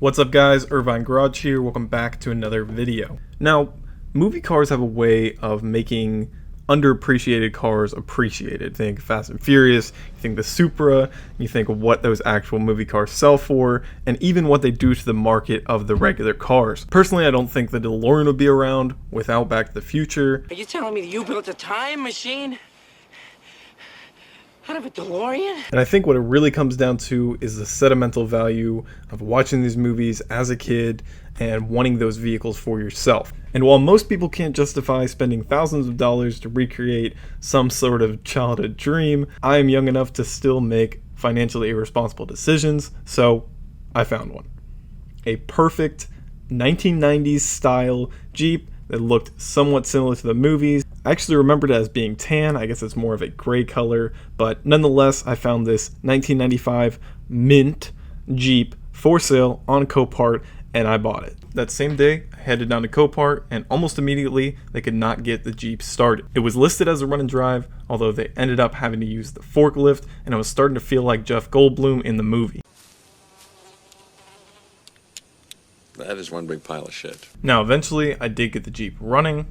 What's up guys, Irvine Garage here, welcome back to another video. Now, movie cars have a way of making underappreciated cars appreciated. Think Fast and Furious, you think the Supra, you think of what those actual movie cars sell for, and even what they do to the market of the regular cars. Personally, I don't think the DeLorean would be around without Back to the Future. Are you telling me that you built a time machine out of a DeLorean? And I think what it really comes down to is the sentimental value of watching these movies as a kid and wanting those vehicles for yourself. And while most people can't justify spending thousands of dollars to recreate some sort of childhood dream, I am young enough to still make financially irresponsible decisions, so I found one. A perfect 1990s style Jeep that looked somewhat similar to the movies. I actually remembered it as being tan. I guess it's more of a gray color, but nonetheless, I found this 1995 mint Jeep for sale on Copart, and I bought it. That same day, I headed down to Copart, and almost immediately, they could not get the Jeep started. It was listed as a run and drive, although they ended up having to use the forklift, and I was starting to feel like Jeff Goldblum in the movie. That is one big pile of shit. Now, eventually, I did get the Jeep running.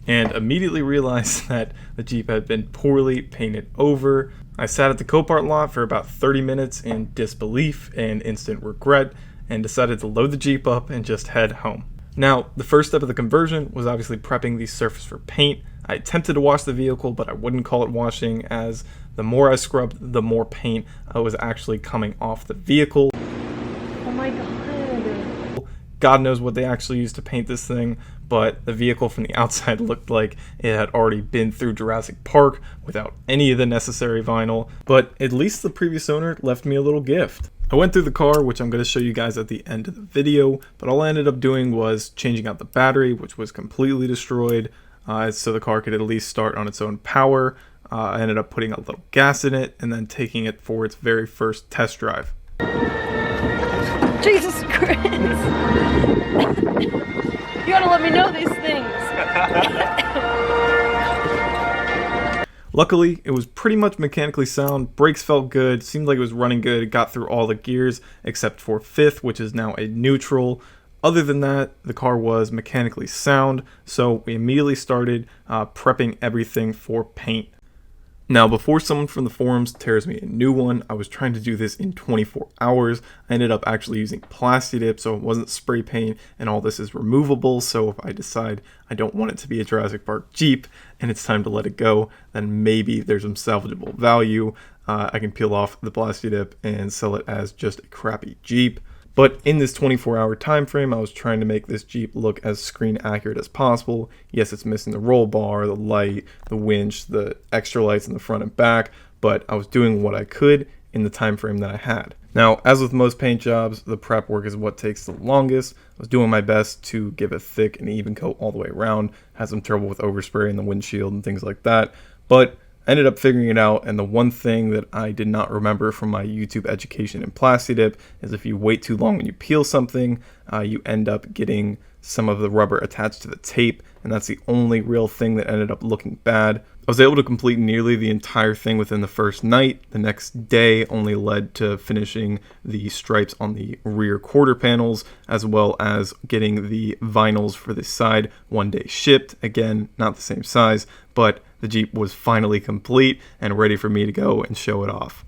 And immediately realized that the Jeep had been poorly painted over. I sat at the Copart lot for about 30 minutes in disbelief and instant regret, and decided to load the Jeep up and just head home. Now, the first step of the conversion was obviously prepping the surface for paint. I attempted to wash the vehicle, but I wouldn't call it washing, as the more I scrubbed, the more paint was actually coming off the vehicle. Oh my god. God knows what they actually used to paint this thing, but the vehicle from the outside looked like it had already been through Jurassic Park without any of the necessary vinyl. But at least the previous owner left me a little gift. I went through the car, which I'm going to show you guys at the end of the video, but all I ended up doing was changing out the battery, which was completely destroyed, so the car could at least start on its own power. I ended up putting a little gas in it and then taking it for its very first test drive. Jesus Christ. You gotta let me know these things. Luckily, it was pretty much mechanically sound. Brakes felt good, seemed like it was running good. It got through all the gears except for fifth, which is now a neutral. Other than that, the car was mechanically sound, so we immediately started prepping everything for paint. Now, before someone from the forums tears me a new one, I was trying to do this in 24 hours. I ended up actually using Plasti Dip, so it wasn't spray paint, and all this is removable, so if I decide I don't want it to be a Jurassic Park Jeep, and it's time to let it go, then maybe there's some salvageable value. I can peel off the Plasti Dip and sell it as just a crappy Jeep. But in this 24-hour time frame, I was trying to make this Jeep look as screen accurate as possible. Yes, it's missing the roll bar, the light, the winch, the extra lights in the front and back, but I was doing what I could in the time frame that I had. Now, as with most paint jobs, the prep work is what takes the longest. I was doing my best to give a thick and even coat all the way around. Had some trouble with overspray in the windshield and things like that, but I ended up figuring it out, and the one thing that I did not remember from my YouTube education in Plasti Dip is if you wait too long when you peel something, you end up getting some of the rubber attached to the tape, and that's the only real thing that ended up looking bad. I was able to complete nearly the entire thing within the first night. The next day only led to finishing the stripes on the rear quarter panels, as well as getting the vinyls for the side one day shipped. Again, not the same size, but the Jeep was finally complete and ready for me to go and show it off.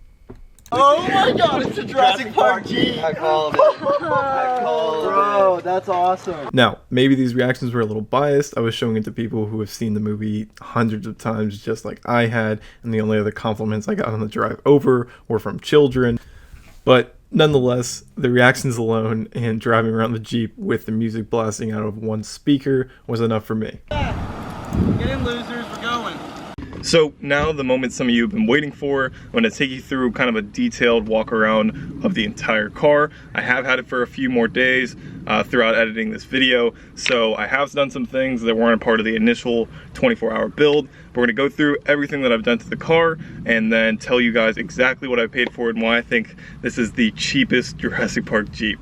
Oh my god, it's a Jurassic Park Jeep! I called it. I called it. Bro, that's awesome. Now, maybe these reactions were a little biased. I was showing it to people who have seen the movie hundreds of times just like I had, and the only other compliments I got on the drive over were from children. But nonetheless, the reactions alone and driving around the Jeep with the music blasting out of one speaker was enough for me. Get in, losers, we're going. So now the moment some of you have been waiting for, I'm going to take you through kind of a detailed walk around of the entire car. I have had it for a few more days throughout editing this video, so I have done some things that weren't a part of the initial 24-hour build. We're going to go through everything that I've done to the car and then tell you guys exactly what I paid for it and why I think this is the cheapest Jurassic Park Jeep.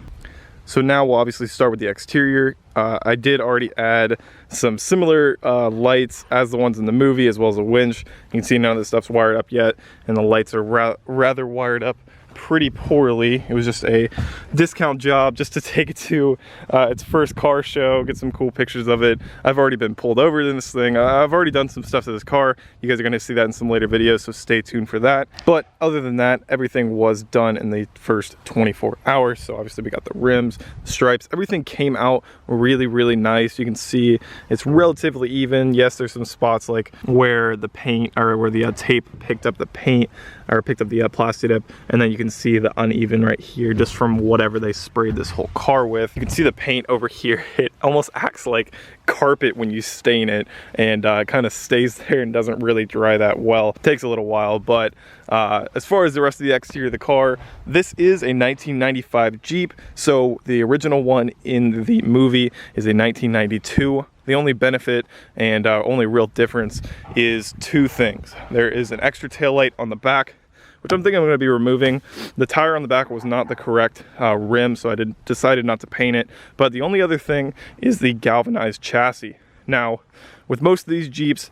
So now we'll obviously start with the exterior. I did already add some similar lights as the ones in the movie, as well as a winch. You can see none of this stuff's wired up yet, and the lights are rather wired up pretty poorly. It was just a discount job just to take it to its first car show, get some cool pictures of it. I've already been pulled over in this thing. I've already done some stuff to this car. You guys are gonna see that in some later videos, so stay tuned for that. But other than that, everything was done in the first 24 hours. So obviously we got the rims, the stripes, everything came out really nice. You can see it's relatively even. Yes, there's some spots like where the paint, or where the tape picked up the paint, or picked up the plastic tip, and then you can see the uneven right here just from whatever they sprayed this whole car with. You can see the paint over here. It almost acts like carpet when you stain it, and it kind of stays there and doesn't really dry that well. It takes a little while, but as far as the rest of the exterior of the car, this is a 1995 Jeep. So the original one in the movie is a 1992. The only benefit and only real difference is two things. There is an extra taillight on the back, which I'm thinking I'm going to be removing. The tire on the back was not the correct rim, so I decided not to paint it. But the only other thing is the galvanized chassis. Now, with most of these Jeeps,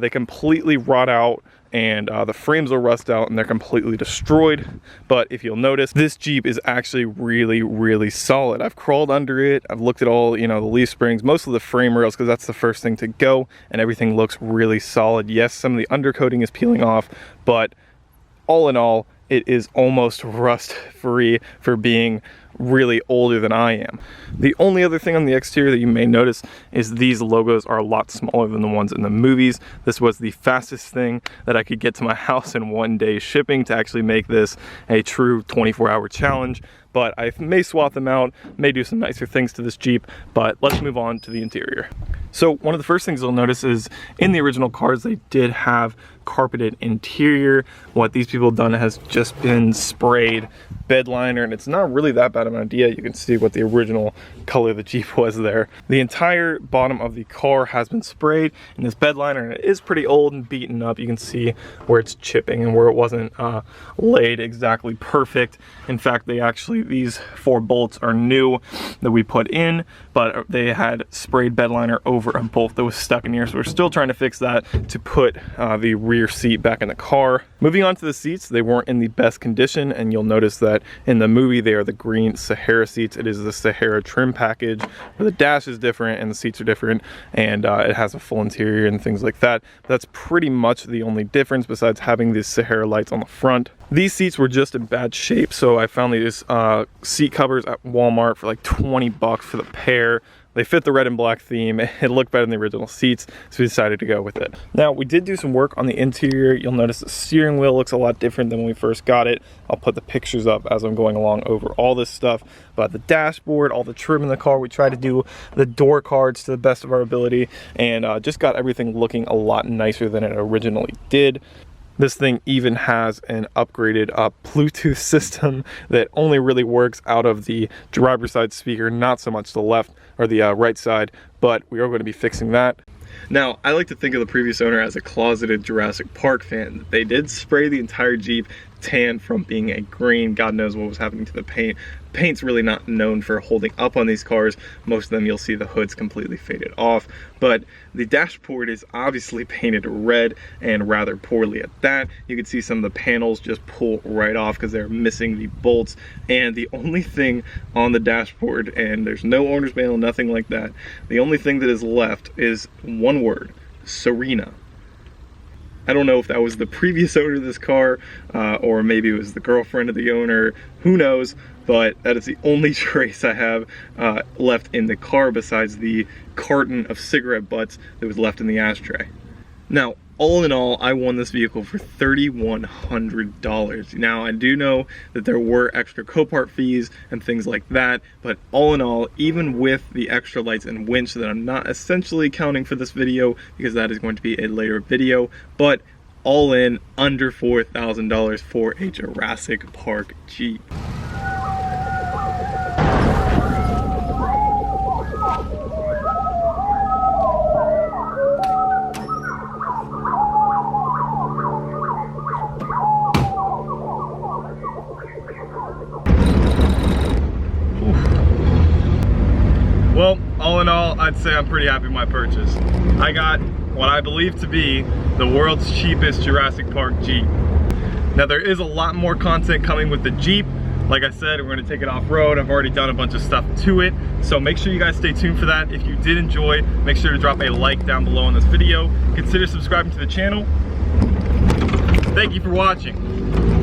they completely rot out, and the frames will rust out and they're completely destroyed. But if you'll notice, this Jeep is actually really solid. I've crawled under it, I've looked at all, you know, the leaf springs, most of the frame rails, because that's the first thing to go, and everything looks really solid. Yes, some of the undercoating is peeling off, but all in all, it is almost rust free for being really older than I am. The only other thing on the exterior that you may notice is these logos are a lot smaller than the ones in the movies. This was the fastest thing that I could get to my house in one day shipping to actually make this a true 24-hour challenge. But I may swap them out, may do some nicer things to this Jeep, but let's move on to the interior. So one of the first things you'll notice is in the original cars, they did have carpeted interior. What these people have done has just been sprayed bed liner, and it's not really that bad of an idea. You can see what the original color of the Jeep was there. The entire bottom of the car has been sprayed in this bed liner, and it is pretty old and beaten up. You can see where it's chipping and where it wasn't laid exactly perfect. In fact, these 4 bolts are new that we put in, but they had sprayed bed liner over a bolt that was stuck in here, so we're still trying to fix that to put the rear seat back in the car. Moving on to the seats, they weren't in the best condition, and you'll notice that in the movie they are the green Sahara seats. It is the Sahara trim package where the dash is different and the seats are different, and it has a full interior and things like that. But that's pretty much the only difference besides having these Sahara lights on the front. These seats were just in bad shape, so I found these seat covers at Walmart for like 20 bucks for the pair. They fit the red and black theme. It looked better than the original seats, so we decided to go with it. Now, we did do some work on the interior. You'll notice the steering wheel looks a lot different than when we first got it. I'll put the pictures up as I'm going along over all this stuff. But the dashboard, all the trim in the car, we tried to do the door cards to the best of our ability, and just got everything looking a lot nicer than it originally did. This thing even has an upgraded Bluetooth system that only really works out of the driver's side speaker, not so much the left or the right side, but we are going to be fixing that. Now, I like to think of the previous owner as a closeted Jurassic Park fan. They did spray the entire Jeep tan from being a green. God knows what was happening to the paint. Paint's really not known for holding up on these cars. Most of them you'll see the hood's completely faded off, but the dashboard is obviously painted red, and rather poorly at that. You can see some of the panels just pull right off because they're missing the bolts, and the only thing on the dashboard, and there's no owner's manual, nothing like that, the only thing that is left is one word: Serena. I don't know if that was the previous owner of this car, or maybe it was the girlfriend of the owner, who knows, but that is the only trace I have left in the car besides the carton of cigarette butts that was left in the ashtray. Now, all in all, I won this vehicle for $3,100. Now, I do know that there were extra copart fees and things like that, but all in all, even with the extra lights and winch that I'm not essentially counting for this video because that is going to be a later video, but all in, under $4,000 for a Jurassic Park Jeep. Well, all in all, I'd say I'm pretty happy with my purchase. I got what I believe to be the world's cheapest Jurassic Park Jeep. Now there is a lot more content coming with the Jeep. Like I said, we're gonna take it off-road. I've already done a bunch of stuff to it. So make sure you guys stay tuned for that. If you did enjoy, make sure to drop a like down below on this video. Consider subscribing to the channel. Thank you for watching.